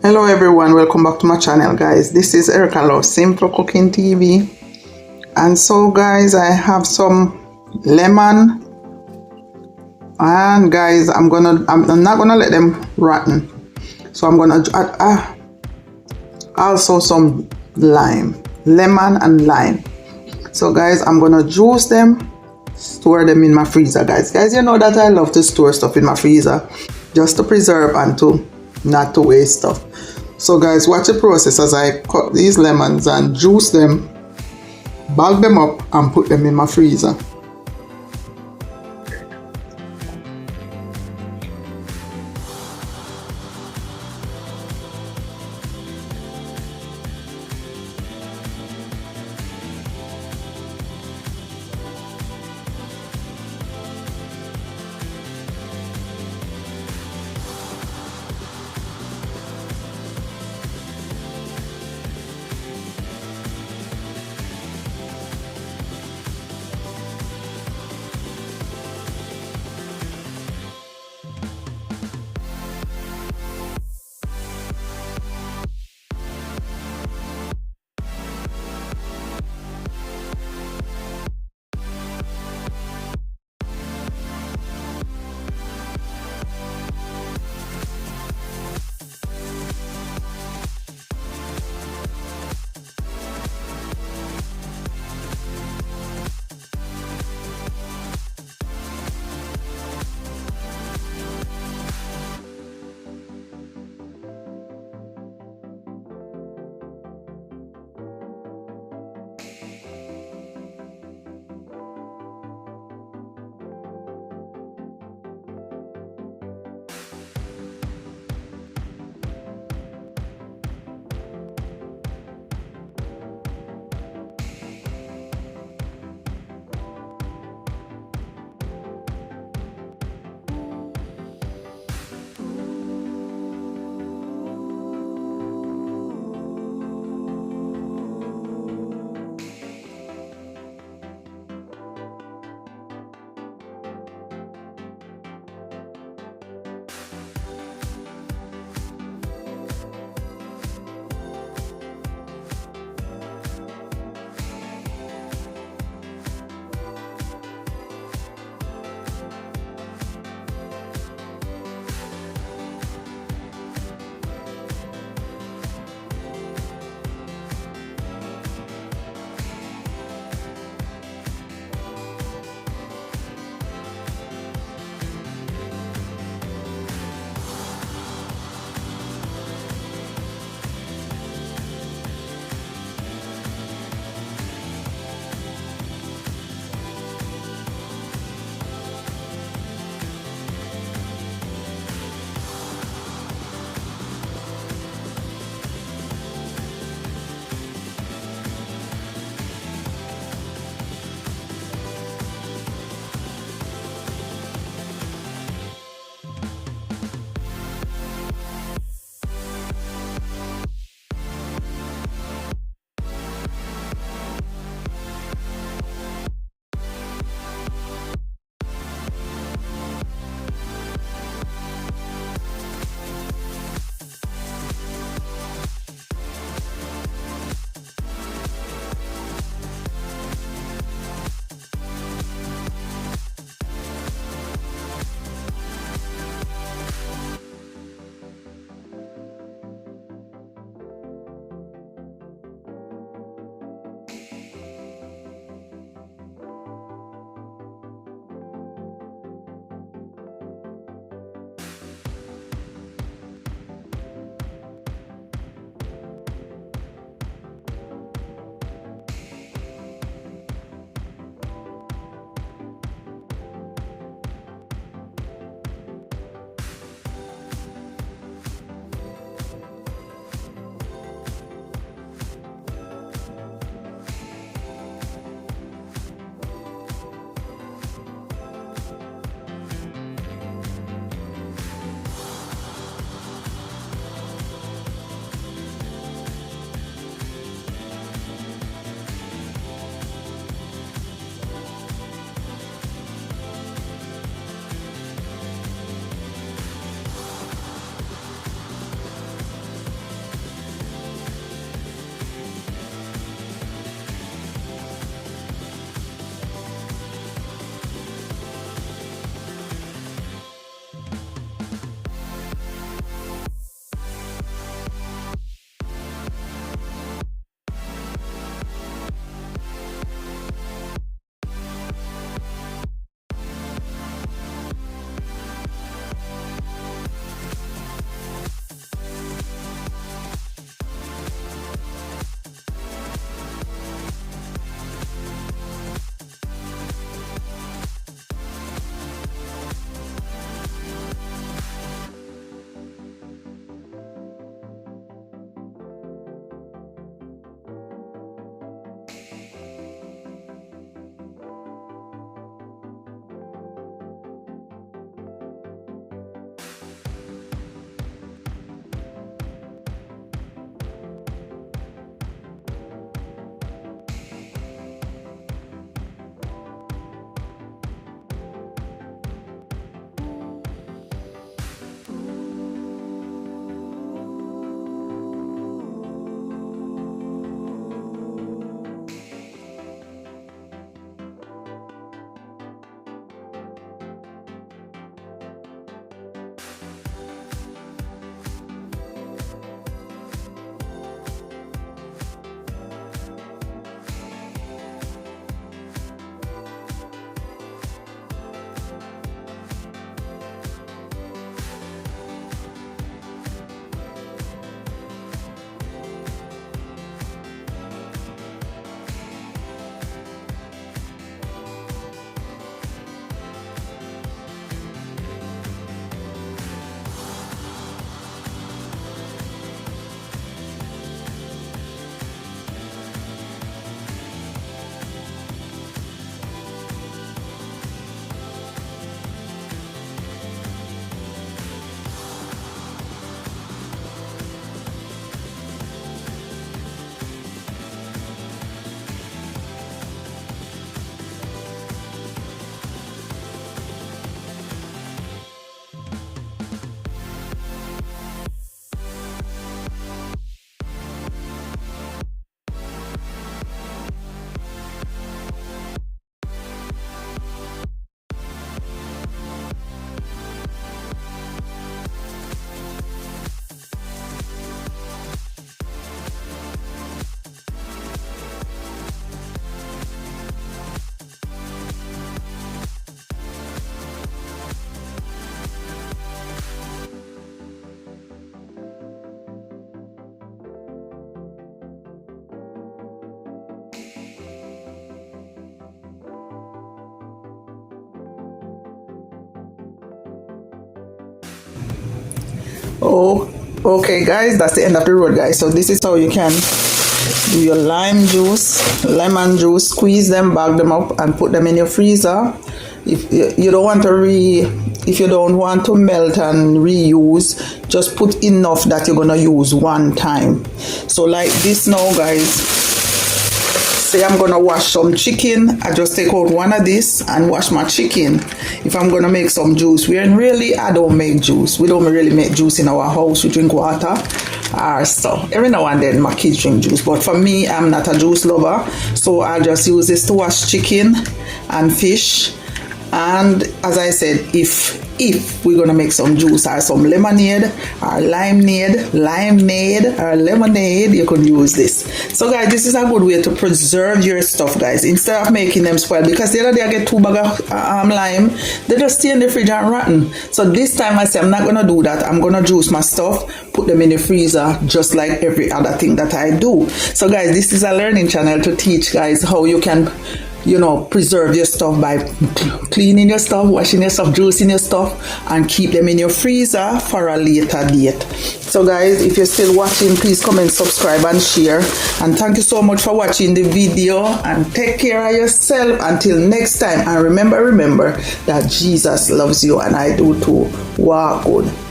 Hello everyone, welcome back to my channel guys. This is Erica Love Simple Cooking TV. And so guys, I have some lemon, and guys I'm not gonna let them rotten, so I'm gonna add also some lime, lemon and lime. So guys, I'm gonna juice them, store them in my freezer. Guys, you know that I love to store stuff in my freezer just to preserve and to not to waste stuff. So guys, watch the process as I cut these lemons and juice them, bag them up and put them in my freezer. Oh, okay, guys, that's the end of the road, guys. So this is how you can do your lime juice, lemon juice, squeeze them, bag them up, and put them in your freezer. If you don't want to melt and reuse, just put enough that you're gonna use one time. So like this now, guys. Say I'm gonna wash some chicken, I just take out one of this and wash my chicken. If I'm gonna make some juice, I don't make juice. We don't really make juice in our house. We drink water or so. Every now and then my kids drink juice, but for me, I'm not a juice lover, so I just use this to wash chicken and fish. And as I said, if we're gonna make some juice or some lemonade or limeade or lemonade, you could use this. So guys, this is a good way to preserve your stuff, guys, instead of making them spoil. Because the other day I get 2 bags of lime, they just stay in the fridge and rotten. So this time I say I'm not gonna do that. I'm gonna juice my stuff, put them in the freezer, just like every other thing that I do. So guys, this is a learning channel to teach guys how you can preserve your stuff by cleaning your stuff, washing your stuff, juicing your stuff, and keep them in your freezer for a later date. So guys, if you're still watching, please comment, subscribe, and share. And thank you so much for watching the video, and take care of yourself until next time. And remember that Jesus loves you, and I do too. Walk good.